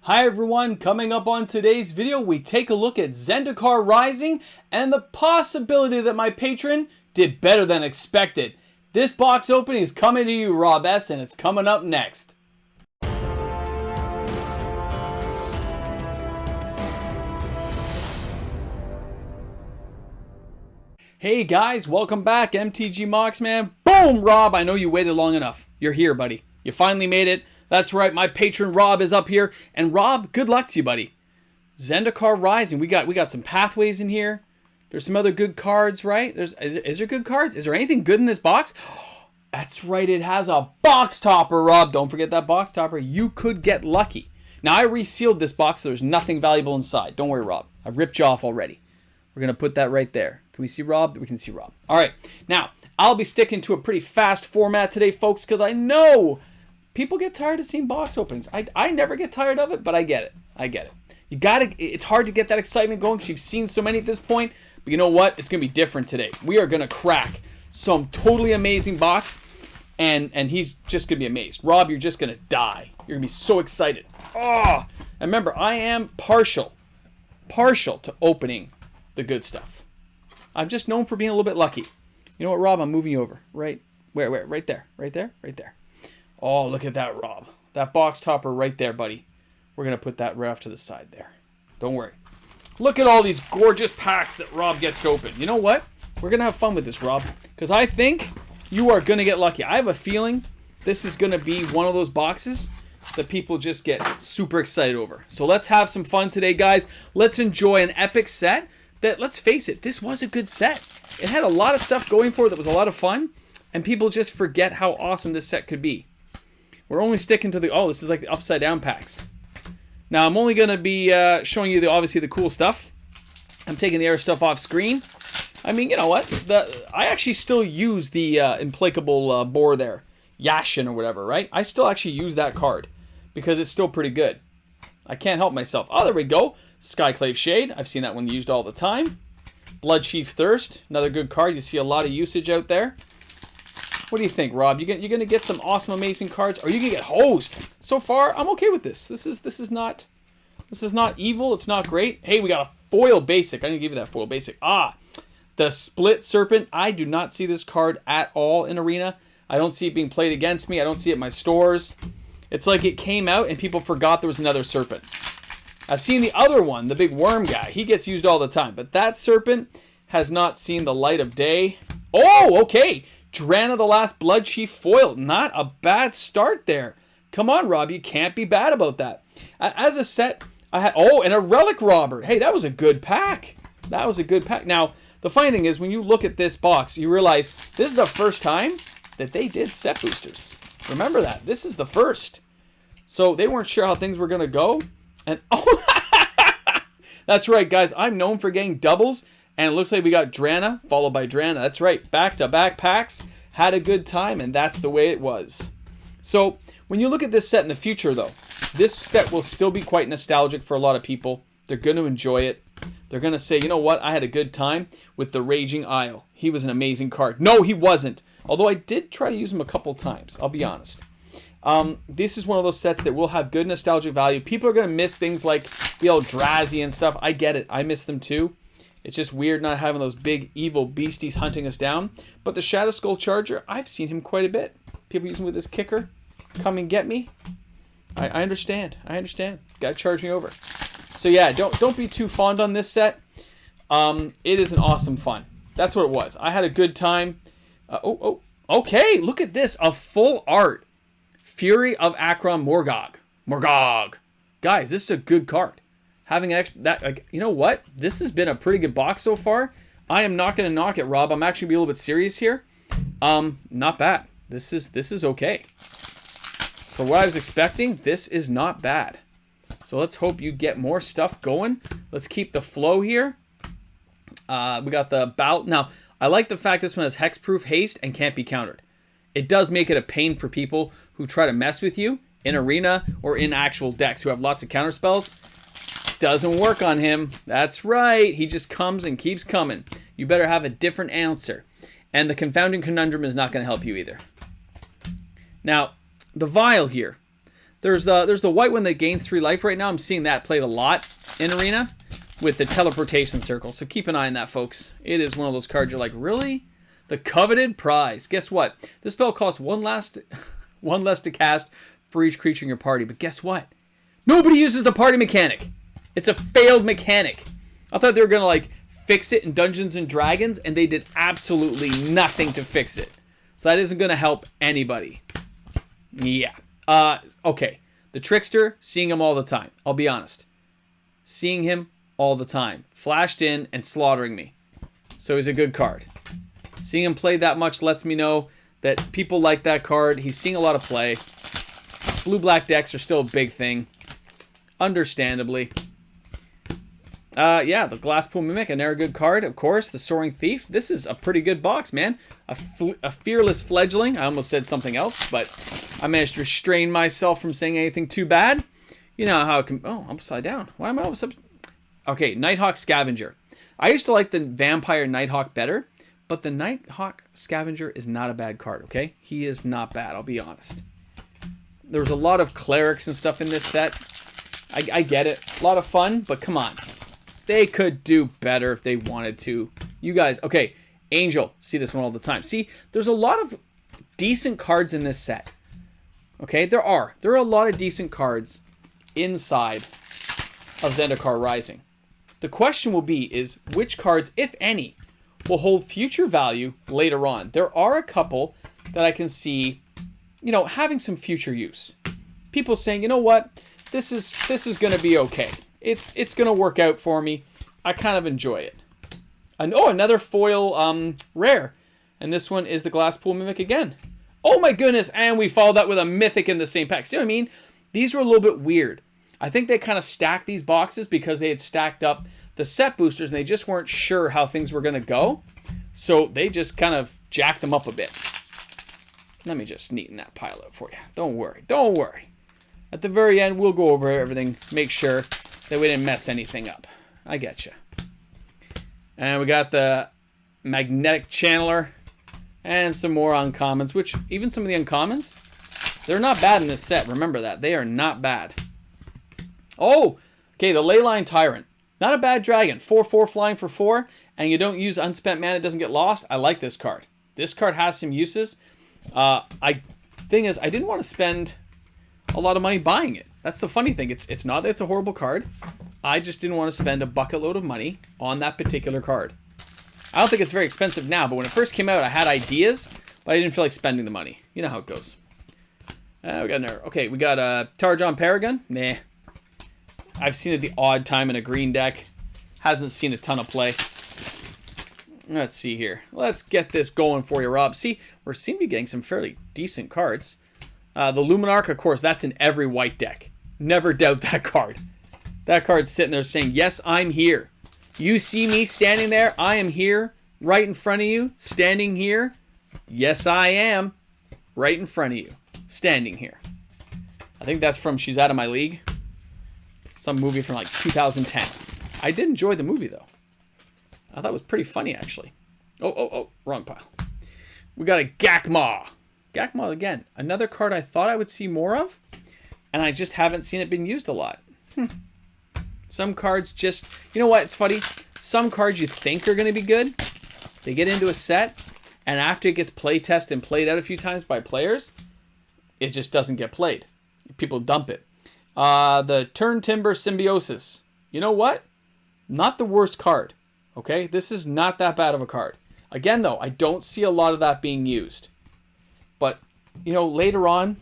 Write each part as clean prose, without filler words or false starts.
Hi everyone, coming up on today's video, we take a look at Zendikar Rising and the possibility that my patron did better than expected. This box opening is coming to you, Rob S, and it's coming up next. Hey guys, welcome back, MTG Moxman. Boom, Rob, I know you waited long enough. You're here, buddy. You finally made it. That's right, my patron Rob is up here. And Rob, good luck to you, buddy. Zendikar Rising. We got some pathways in here. There's some other good cards, right? Is there good cards? Is there anything good in this box? That's right, it has a box topper, Rob. Don't forget that box topper. You could get lucky. Now, I resealed this box, so there's nothing valuable inside. Don't worry, Rob. I ripped you off already. We're going to put that right there. Can we see Rob? We can see Rob. All right. Now, I'll be sticking to a pretty fast format today, folks, because I know people get tired of seeing box openings. I never get tired of it, but I get it. I get it. It's hard to get that excitement going because you've seen so many at this point. But you know what? It's going to be different today. We are going to crack some totally amazing box, and he's just going to be amazed. Rob, you're just going to die. You're going to be so excited. Oh! And remember, I am partial to opening the good stuff. I'm just known for being a little bit lucky. You know what, Rob? I'm moving you over. Right? Where? Right there. Right there? Right there. Oh, look at that, Rob. That box topper right there, buddy. We're going to put that right off to the side there. Don't worry. Look at all these gorgeous packs that Rob gets to open. You know what? We're going to have fun with this, Rob, because I think you are going to get lucky. I have a feeling this is going to be one of those boxes that people just get super excited over. So let's have some fun today, guys. Let's enjoy an epic set that, let's face it, this was a good set. It had a lot of stuff going for it that was a lot of fun, and people just forget how awesome this set could be. We're only sticking to this is like the upside down packs. Now, I'm only going to be showing you, obviously, the cool stuff. I'm taking the other stuff off screen. I mean, you know what? I actually still use the implacable boar there. Yashin or whatever, right? I still actually use that card because it's still pretty good. I can't help myself. Oh, there we go. Skyclave Shade. I've seen that one used all the time. Bloodchief Thirst. Another good card. You see a lot of usage out there. What do you think, Rob? You're going to get some awesome, amazing cards, or you can get hosed. So far, I'm okay with this. This is not evil. It's not great. Hey, we got a foil basic. I didn't give you that foil basic. The Split Serpent. I do not see this card at all in Arena. I don't see it being played against me. I don't see it in my stores. It's like it came out and people forgot there was another serpent. I've seen the other one, the big worm guy. He gets used all the time, but that serpent has not seen the light of day. Oh, okay. Drana the Last Bloodchief foil. Not a bad start there. Come on, Rob. You can't be bad about that. As a set, I had... Oh, and a Relic Robber. Hey, that was a good pack. That was a good pack. Now, the funny thing is, when you look at this box, you realize this is the first time that they did set boosters. Remember that. This is the first. So they weren't sure how things were going to go. And, oh, that's right, guys. I'm known for getting doubles. And it looks like we got Drana, followed by Drana. That's right, back-to-back packs. Had a good time, and that's the way it was. So, when you look at this set in the future, though, this set will still be quite nostalgic for a lot of people. They're going to enjoy it. They're going to say, you know what, I had a good time with the Raging Isle. He was an amazing card. No, he wasn't. Although I did try to use him a couple times, I'll be honest. This is one of those sets that will have good nostalgic value. People are going to miss things like the Eldrazi and stuff. I get it. I miss them too. It's just weird not having those big evil beasties hunting us down. But the Shadow Skull Charger, I've seen him quite a bit. People use him with his kicker. Come and get me. I understand. I understand. Gotta charge me over. So yeah, don't be too fond on this set. It is an awesome fun. That's what it was. I had a good time. Okay, look at this. A full art. Fury of Akron Morgog. Guys, this is a good card. Having an extra, you know what? This has been a pretty good box so far. I am not going to knock it, Rob. I'm actually be a little bit serious here. Not bad. This is okay. For what I was expecting, this is not bad. So let's hope you get more stuff going. Let's keep the flow here. We got the bout. Now, I like the fact this one has hexproof, haste, and can't be countered. It does make it a pain for people who try to mess with you in Arena or in actual decks who have lots of counter spells. Doesn't work on him. That's right. He just comes and keeps coming. You better have a different answer. And the Confounding Conundrum is not going to help you either. Now, the vial here. There's the white one that gains 3 life right now. I'm seeing that played a lot in Arena with the teleportation circle. So keep an eye on that, folks. It is one of those cards you're like, really? The coveted prize. Guess what? This spell costs one less to cast for each creature in your party. But guess what? Nobody uses the party mechanic. It's a failed mechanic. I thought they were going to like fix it in Dungeons and Dragons, and they did absolutely nothing to fix it. So that isn't going to help anybody. Yeah. Okay. The Trickster, seeing him all the time. I'll be honest. Seeing him all the time. Flashed in and slaughtering me. So he's a good card. Seeing him play that much lets me know that people like that card. He's seeing a lot of play. Blue-black decks are still a big thing. Understandably. Yeah, the Glasspool Mimic, another good card. Of course, the Soaring Thief. This is a pretty good box, man. A Fearless Fledgling. I almost said something else, but I managed to restrain myself from saying anything too bad. You know how it can... Oh, I'm upside down. Why am I always upside... Okay, Nighthawk Scavenger. I used to like the Vampire Nighthawk better, but the Nighthawk Scavenger is not a bad card, okay? He is not bad, I'll be honest. There was a lot of clerics and stuff in this set. I get it. A lot of fun, but come on. They could do better if they wanted to. You guys, okay, Angel. See this one all the time. See, there's a lot of decent cards in this set. Okay, there are a lot of decent cards inside of Zendikar Rising. The question will be is which cards, if any, will hold future value later on. There are a couple that I can see, you know, having some future use. People saying, you know what, this is going to be okay. It's going to work out for me. I kind of enjoy it. And oh, another foil rare. And this one is the Glasspool Mimic again. Oh my goodness, and we followed that with a Mythic in the same pack. See what I mean? These were a little bit weird. I think they kind of stacked these boxes because they had stacked up the set boosters and they just weren't sure how things were going to go. So they just kind of jacked them up a bit. Let me just neaten that pile up for you. Don't worry. Don't worry. At the very end, we'll go over everything. Make sure that we didn't mess anything up. I get you. And we got the Magnetic Channeler. And some more uncommons, which even some of the uncommons, they're not bad in this set. Remember that. They are not bad. Oh, okay, the Leyline Tyrant. Not a bad dragon. 4/4 flying for 4, and you don't use unspent mana, it doesn't get lost. I like this card. This card has some uses. Thing is, I didn't want to spend a lot of money buying it. That's the funny thing. It's not that it's a horrible card. I just didn't want to spend a bucket load of money on that particular card. I don't think it's very expensive now, but when it first came out, I had ideas, but I didn't feel like spending the money. You know how it goes. We got another. Okay, we got Tarjon Paragon. Nah. I've seen it the odd time in a green deck. Hasn't seen a ton of play. Let's see here. Let's get this going for you, Rob. See, we seem to be getting some fairly decent cards. The Luminarch, of course, that's in every white deck. Never doubt that card. That card's sitting there saying, yes, I'm here. You see me standing there? I am here, right in front of you, standing here. Yes, I am, right in front of you, standing here. I think that's from She's Out of My League. Some movie from like 2010. I did enjoy the movie, though. I thought it was pretty funny, actually. Oh, wrong pile. We got a Gakmaw. Gakmaw again. Another card I thought I would see more of, and I just haven't seen it being used a lot. Some cards just... You know what? It's funny. Some cards you think are going to be good, they get into a set, and after it gets play tested and played out a few times by players, it just doesn't get played. People dump it. The Turn Timber Symbiosis. You know what? Not the worst card. Okay? This is not that bad of a card. Again, though, I don't see a lot of that being used. But, you know, later on,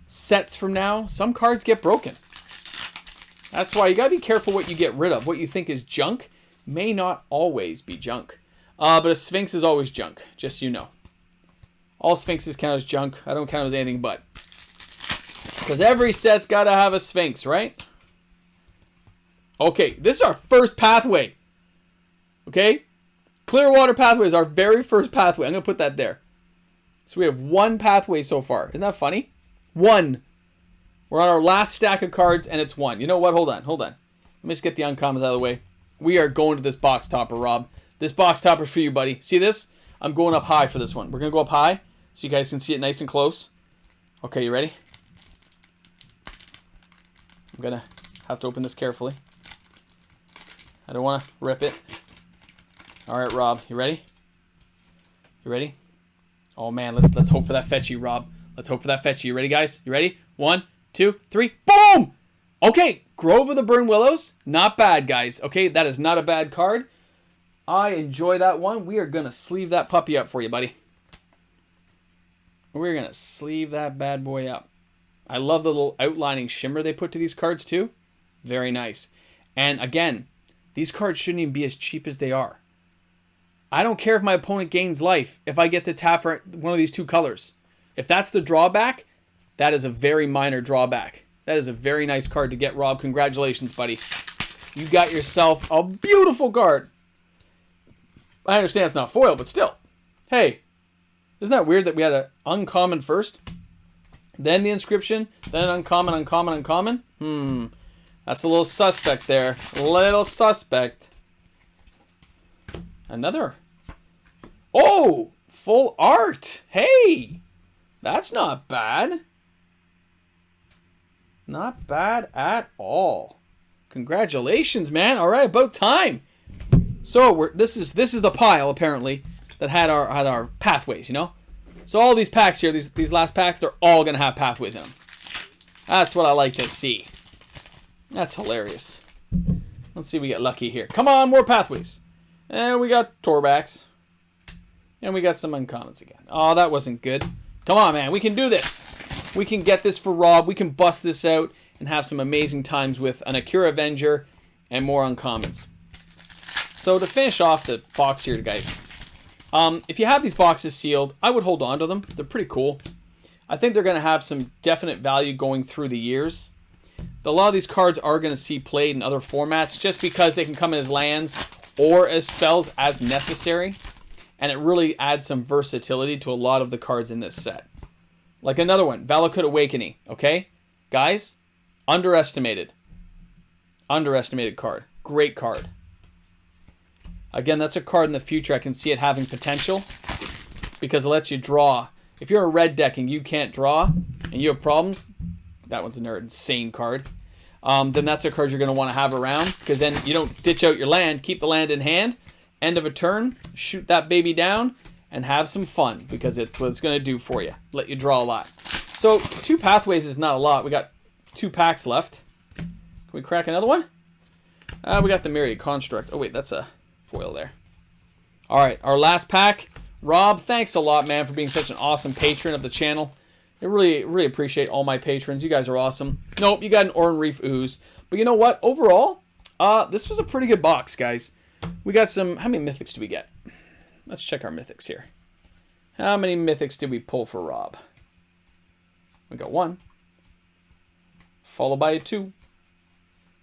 sets from now, some cards get broken. That's why you gotta be careful what you get rid of. What you think is junk may not always be junk. But a Sphinx is always junk, just so you know. All Sphinxes count as junk. I don't count as anything but. Because every set's gotta have a Sphinx, right? Okay, this is our first pathway. Okay? Clearwater Pathway is our very first pathway. I'm gonna put that there. So we have one pathway so far. Isn't that funny? One. We're on our last stack of cards, and it's one. You know what? Hold on. Let me just get the uncommons out of the way. We are going to this box topper, Rob. This box topper's for you, buddy. See this? I'm going up high for this one. We're going to go up high so you guys can see it nice and close. Okay, you ready? I'm going to have to open this carefully. I don't want to rip it. All right, Rob, you ready? You ready? Oh man, let's hope for that fetchy, Rob. Let's hope for that fetchy. You ready, guys? You ready? 1, 2, 3. Boom! Okay, Grove of the Burn Willows. Not bad, guys. Okay, that is not a bad card. I enjoy that one. We are going to sleeve that puppy up for you, buddy. We're going to sleeve that bad boy up. I love the little outlining shimmer they put to these cards, too. Very nice. And again, these cards shouldn't even be as cheap as they are. I don't care if my opponent gains life if I get to tap for one of these two colors. If that's the drawback, that is a very minor drawback. That is a very nice card to get, Rob. Congratulations, buddy. You got yourself a beautiful card. I understand it's not foil, but still. Hey, isn't that weird that we had an uncommon first? Then the inscription, then uncommon, uncommon, uncommon? That's a little suspect there. Little suspect. Another. Oh, full art. Hey, that's not bad. Not bad at all. Congratulations, man. All right, about time. So this is the pile apparently that had our pathways, you know. So all these packs here, these last packs, they're all gonna have pathways in them. That's what I like to see. That's hilarious. Let's see if we get lucky here. Come on, more pathways. And we got Torbacks. And we got some uncommons again. Oh, that wasn't good. Come on, man. We can do this. We can get this for Rob. We can bust this out and have some amazing times with an Akira Avenger and more uncommons. So to finish off the box here, guys. If you have these boxes sealed, I would hold on to them. They're pretty cool. I think they're going to have some definite value going through the years. A lot of these cards are going to see played in other formats just because they can come in as lands or as spells as necessary. And it really adds some versatility to a lot of the cards in this set. Like another one, Valakut Awakening, okay? Guys, underestimated. Underestimated card. Great card. Again, that's a card in the future I can see it having potential because it lets you draw. If you're a red deck and you can't draw and you have problems, that one's an insane card. Then that's a card you're going to want to have around because then you don't ditch out your land, keep the land in hand, end of a turn, shoot that baby down, and have some fun because it's what it's going to do for you. Let you draw a lot. So 2 pathways is not a lot. We got 2 packs left. Can we crack another one? We got the Myriad Construct. Oh wait, that's a foil there. All right, our last pack. Rob, thanks a lot, man, for being such an awesome patron of the channel. I really appreciate all my patrons. You guys are awesome. Nope, you got an Oran Reef Ooze. But you know what? Overall, this was a pretty good box, guys. We got some... How many mythics do we get? Let's check our mythics here. How many mythics did we pull for Rob? We got 1. Followed by a 2.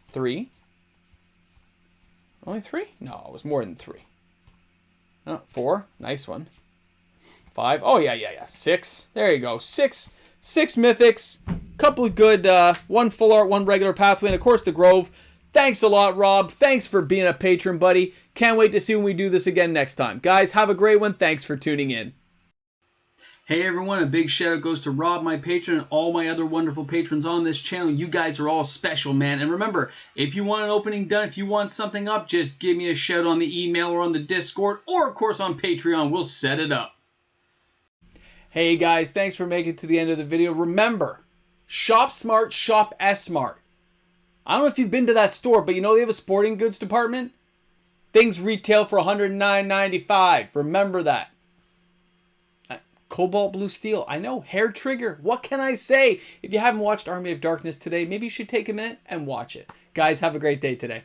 3. Only 3? No, it was more than 3. Oh, 4. Nice one. 5. Oh, yeah. 6. There you go. 6 mythics. Couple of good, 1 full art, 1 regular pathway, and of course the Grove. Thanks a lot, Rob. Thanks for being a patron, buddy. Can't wait to see when we do this again next time. Guys, have a great one. Thanks for tuning in. Hey everyone, a big shout out goes to Rob, my patron, and all my other wonderful patrons on this channel. You guys are all special, man. And remember, if you want an opening done, if you want something up, just give me a shout on the email or on the Discord, or of course on Patreon. We'll set it up. Hey guys, thanks for making it to the end of the video. Remember, shop smart, shop S-smart. I don't know if you've been to that store, but you know they have a sporting goods department? Things retail for $109.95. Remember that. Cobalt Blue Steel. I know. Hair Trigger. What can I say? If you haven't watched Army of Darkness today, maybe you should take a minute and watch it. Guys, have a great day today.